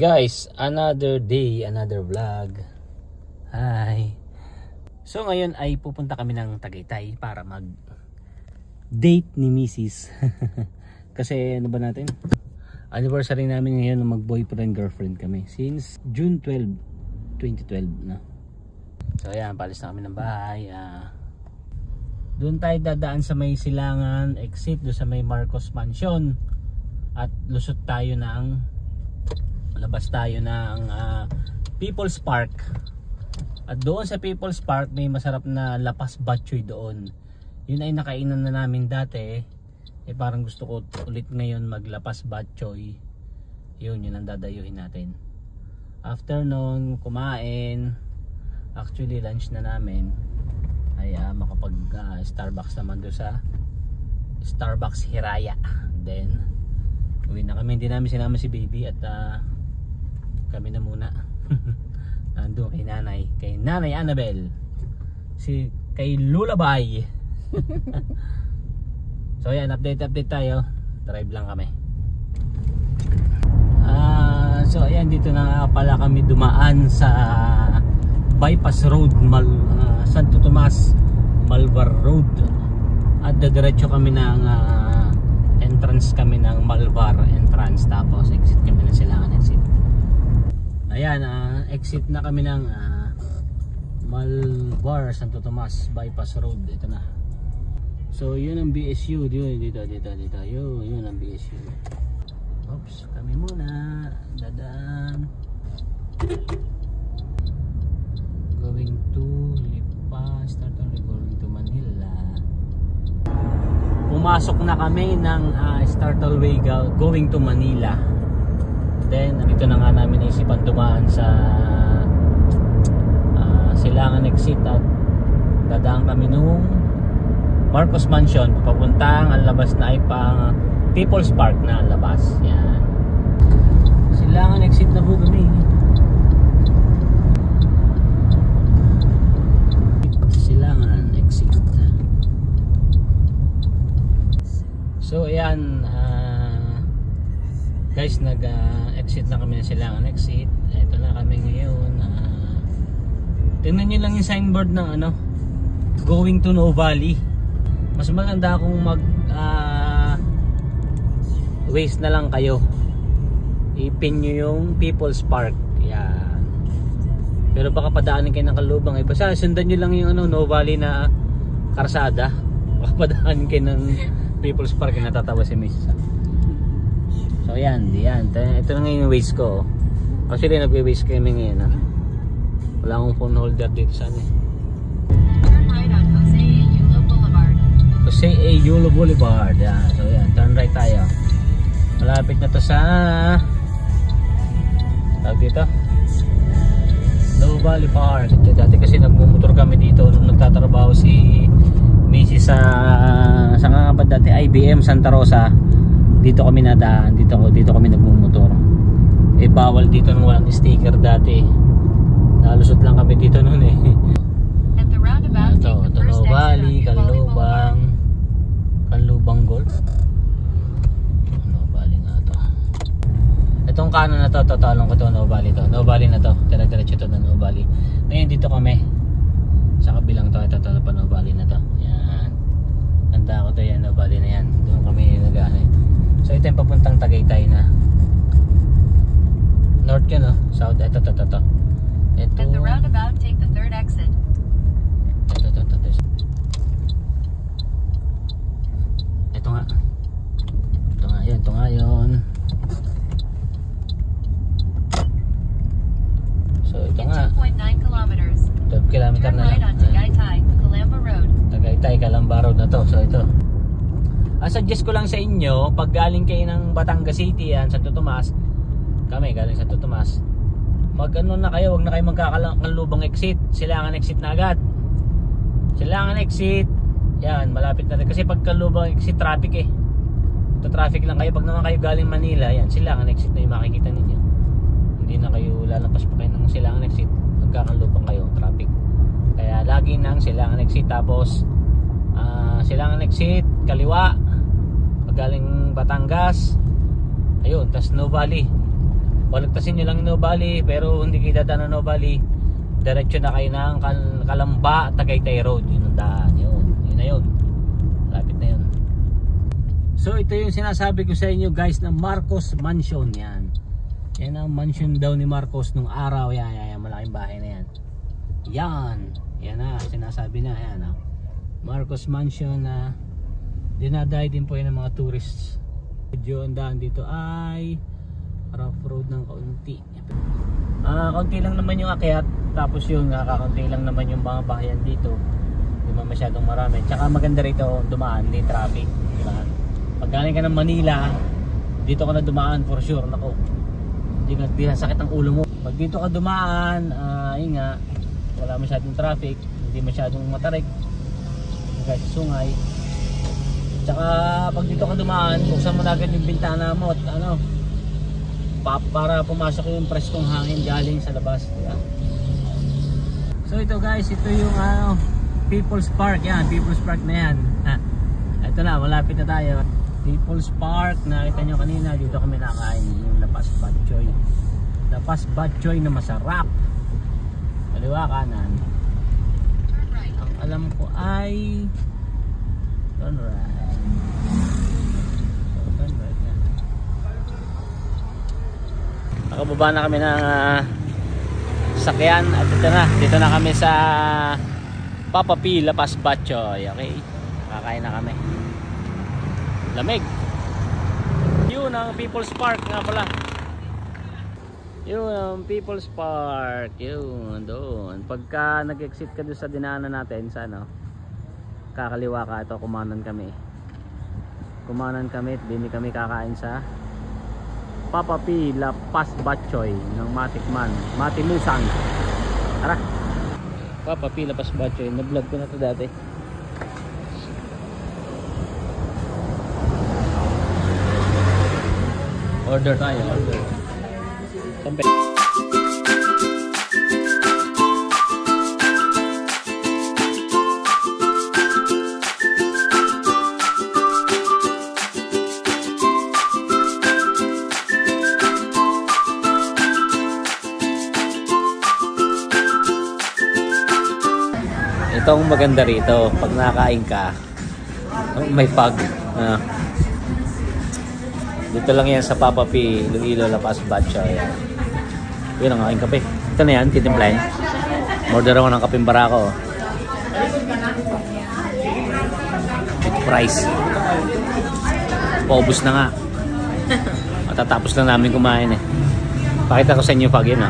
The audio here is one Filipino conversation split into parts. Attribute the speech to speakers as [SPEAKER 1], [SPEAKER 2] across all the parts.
[SPEAKER 1] guys, another day, another vlog. Hi. So ngayon ay pupunta kami ng Tagaytay para mag date ni Mrs. Kasi ano ba natin? Anniversary namin ngayon na mag boyfriend girlfriend kami since June 12, 2012 na. So ayan, palis na kami ng bahay. Doon tayo dadaan sa may Silangan exit, doon sa may Marcos Mansion. At lusot tayo ng labas tayo ng People's Park. At doon sa People's Park may masarap na lapas batchoy doon. Yun ay nakainan na namin dati. Parang gusto ko ulit ngayon maglapas batchoy. Yun ang dadayuhin natin. After noon kumain, actually lunch na namin, ay makapag Starbucks naman doon sa Starbucks Hiraya. Then uwi na kami, hindi namin sinama si baby at kami na muna. Nandun kay Nanay Annabel, kay Lulabay. So yan, update tayo. Drive lang kami. So ayan, dito na pala kami dumaan sa Bypass Road, Santo Tomas Malvar Road. At diretso kami ng entrance kami ng Malvar entrance, tapos exit kami ng Silangan exit. Ayan, exit na kami ng Malvar Santo Tomas Bypass Road. Ito na. So yun ang BSU, dito yun ang BSU. Oops, kami muna dadaan going to Lipa, start only going to Manila. Pumasok na kami ng Star Tollway going to Manila. Then dito na nga namin naisipan dumaan sa Silangan exit at dadaan kami nung Marcos Mansion papuntang ang labas na ay pang People's Park na labas. Yan, Silangan exit na po kami. Silangan exit. So ayan, guys, nag-exit na kami ng Silangan exit. Ito na kami ngayon. Tingnan nyo lang yung signboard ng going to No Valley. Mas maganda kung waste na lang kayo, ipin nyo yung People's Park. Yan. Pero baka padaanin kayo ng Kalubang. Basta sundan nyo lang yung No Valley na karsada. Baka padaanin kayo ng People's Park. Natatawa si Mrs. So yan. Ito na ngayon yung waste ko. Actually nagwe-waste kami ngayon. Wala akong phone holder dito sa
[SPEAKER 2] Turn right on Jose A. Yulo Boulevard.
[SPEAKER 1] Jose A. Yulo Boulevard. Yan. So yan, turn right tayo. Malapit na to sa tawag dito No Valley Park. Dati kasi nagmumotor kami dito nung nagtatrabaho si Mrs. sa nga ba dati, IBM Santa Rosa. Dito kami nadaan, dito kami nagmumotor. Bawal dito nung walang sticker dati. Nalusot lang kami dito noon
[SPEAKER 2] At the roundabout, take the
[SPEAKER 1] No
[SPEAKER 2] first
[SPEAKER 1] Valley,
[SPEAKER 2] exit on Boulevard.
[SPEAKER 1] Kalubang Golf. No Valley nga to. Itong kanan na to, totalong ko to, No Valley to. No Valley na to, diretso to na No Valley. Ngayon dito kami sa kabilang to, ito pa No Valley na to. Yan, handa ko to yan, No Valley na yan. Doon kami nag-ano. So ito yung papuntang Tagaytay na north ka, no? South, ito.
[SPEAKER 2] At the roundabout, take the third exit.
[SPEAKER 1] Ito nga yun. So ito nga,
[SPEAKER 2] 2.9 kilometers.
[SPEAKER 1] 12 kilometer
[SPEAKER 2] Turn
[SPEAKER 1] na
[SPEAKER 2] right
[SPEAKER 1] lang.
[SPEAKER 2] on Tagaytay, Calamba Road.
[SPEAKER 1] Tagaytay, Calamba Road na to. So ito, suggest ko lang sa inyo, pag galing kayo ng Batangas City, Santo Tomas, kami galing sa Santo Tomas, na kayo, wag na kayo magkakalubang exit. Silangan exit na agad. Silangan exit. Yan, malapit na rin. Kasi pag kalubang exit, traffic Ito traffic lang kayo. Pag naman kayo galing Manila, yan, Silangan exit na yung makikita ninyo. Hindi na kayo lalampas pa kayo ng Silangan exit. Magkakalubang kayo, traffic. Kaya lagi nang Silangan exit. Tapos Silangan exit, kaliwa. Pag galing Batangas, ayun, tas No Valley. balagtasin nyo lang No Valley, pero hindi kayo dadaan ng No Valley, diretso na kayo ng Kalamba, Tagaytay Road. Yun ang daan, yun na yun, lapit na yun. So ito yung sinasabi ko sa inyo guys, na Marcos Mansion. Yan ang mansion daw ni Marcos nung araw. Yan malaking bahay na yan. Yan na sinasabi na. Yan na Marcos Mansion na dinadayo din po yan ng mga tourists. Medyo ang daan dito ay rough road ng kaunti. Kaunti lang naman yung akyat, tapos yung kakaunti lang naman yung mga bahayan dito, hindi man masyadong marami. Tsaka maganda rito dumaan, hindi traffic, diba? Pag galing ka ng Manila, dito ka na dumaan for sure, nako, hindi na sakit ang ulo mo. Pag dito ka dumaan, yun nga, wala masyadong traffic, hindi masyadong matarik kahit sa sungay. Tsaka pag dito ka dumaan, buksan mo na agad yung bintana mo at para pumasok yung preskong hangin galing sa labas, diba? So ito guys, ito yung People's Park. Yan, People's Park na yan. Ito na, malapit na tayo. People's Park, nakita nyo kanina, dito kami nakain yung lapas batchoy. Lapas batchoy na masarap. Kaliwa kanan. Ang alam ko ay turn right. Turn right na. Nakababa na kami ng sakyan at dito na kami sa Papa P Lapas Batchoy. Okay, kakain na kami. Lamig. Yun ang People's Park nga pala. Yun ang People's Park. Yun doon. Pagka nag-exit ka doon sa dinaanan natin sa kakaliwa ka, ito kumanan kami at hindi kami kakain sa Papa P Lapas Batchoy ng Matikman, Matimusang. Tara, Papa P Lapas Batchoy. Na-vlog ko na ito dati. Order tayo, order. Sampai. Itong maganda rito, pag nakain ka, may fog. Dito lang yan sa Papa P, Iloilo, Lapas Batchoy. Yun ang aking kape. Ito na yan, titimplahin. Order ako ng kapeng barako. With price. Paubos na nga. Matatapos lang namin kumain eh. Pakita ko sa inyo pag yun .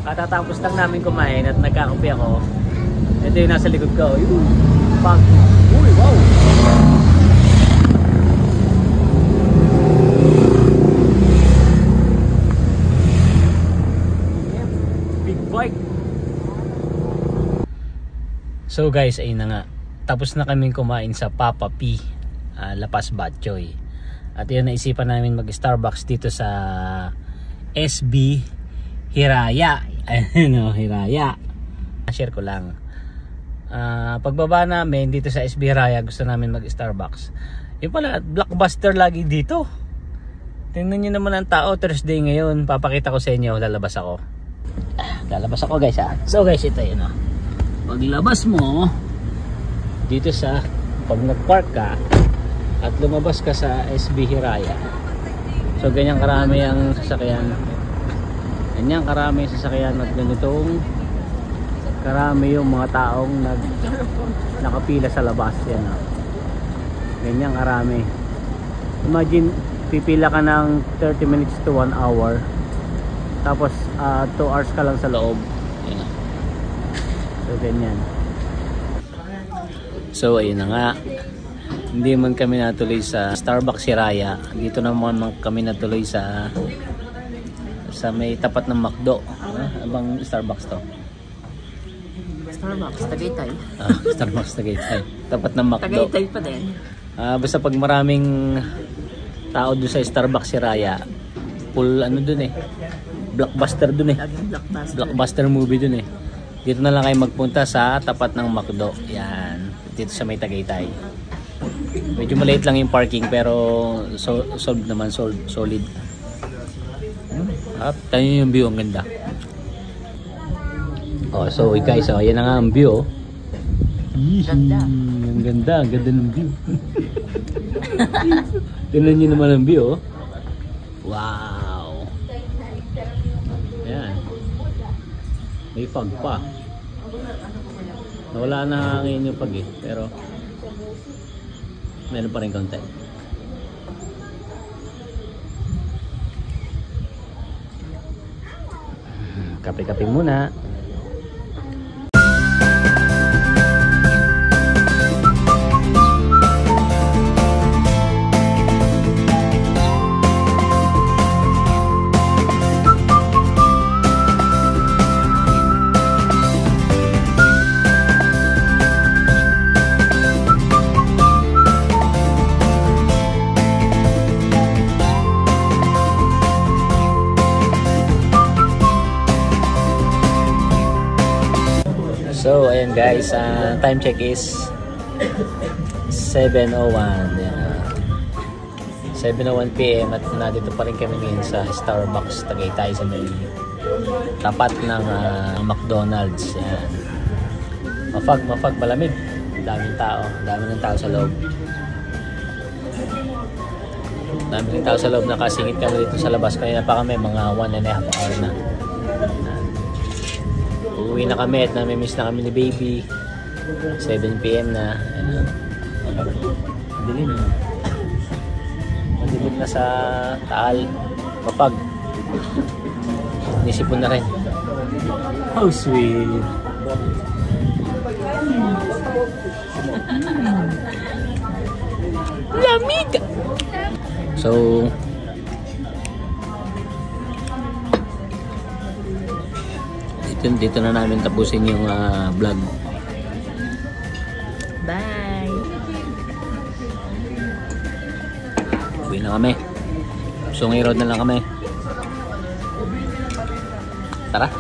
[SPEAKER 1] Katatapos lang namin kumain at nagkakape ako. Ito yung nasa likod ko. Pang. Uy, wow! Big bike. So guys, ayun na nga. Tapos na kaming kumain sa Papa P Lapas Batchoy. At yun, naisipan namin mag-Starbucks dito sa SB Hiraya. Ayun, Hiraya. Share ko lang. Pagbaba namin dito sa SB Hiraya, gusto namin mag-Starbucks. Yung pala, blockbuster lagi dito. Tingnan nyo naman ang tao. Thursday ngayon. Papakita ko sa inyo. Lalabas ako. Lalabas ako guys . So guys, ito yun . Paglabas mo dito sa, pag nag-park ka at lumabas ka sa SB Hiraya, so ganyan karami ang sasakyan. Ganyan karami sasakyan at ganitong karami yung mga taong nakapila sa labas. Yan . Ganyan karami. Imagine, pipila ka ng 30 minutes to 1 hour. Tapos 2 hours ka lang sa loob. Yan . So ganyan. So ayun na nga. Hindi man kami natuloy sa Starbucks Hiraya. Dito naman kami natuloy sa may tapat ng McDo. Abang Starbucks to.
[SPEAKER 3] Starbucks, Tagaytay.
[SPEAKER 1] Starbucks Tagaytay. Tapat ng McDo.
[SPEAKER 3] Tagaytay pa din.
[SPEAKER 1] Basta pag maraming tao doon sa Starbucks si Raya, full ano dun eh. Blockbuster dun eh.
[SPEAKER 3] Laging blockbuster.
[SPEAKER 1] Blockbuster movie dun eh. Dito na lang kayo magpunta sa tapat ng McDo. Yan. Dito sa may Tagaytay. Medyo maliit lang yung parking pero solid naman. Solid. Tayo yung view. Ang ganda. Oh, so guys, yan na nga ang view.
[SPEAKER 3] Ganda.
[SPEAKER 1] Ang ganda. Ang ganda ng view. Tingnan nyo naman ang view. Wow. Ayan. May fog pa. Nawala na hangin yung fog eh. Pero meron pa rin konti. Kape-kape muna. So, ayan guys, time check is 7:01. 7:01 PM at nandito pa rin kami ngayon sa Starbucks Tagaytay sa may tapat ng McDonald's. Ayan. Mafag, malamig. Daming tao sa loob. Daming tao sa loob. Nakasingit kami dito sa labas. Kanina pa kami, mga 1.5 hour na. Uwi na kami at namimiss na kami ni baby. 7 PM na. Madilim na. Madilim na sa Taal. Mapag. Nisipon na rin. How sweet. Lamig. So dito na namin tapusin yung vlog.
[SPEAKER 3] Bye!
[SPEAKER 1] Uwi na kami. Sungay Road na lang kami. Tara!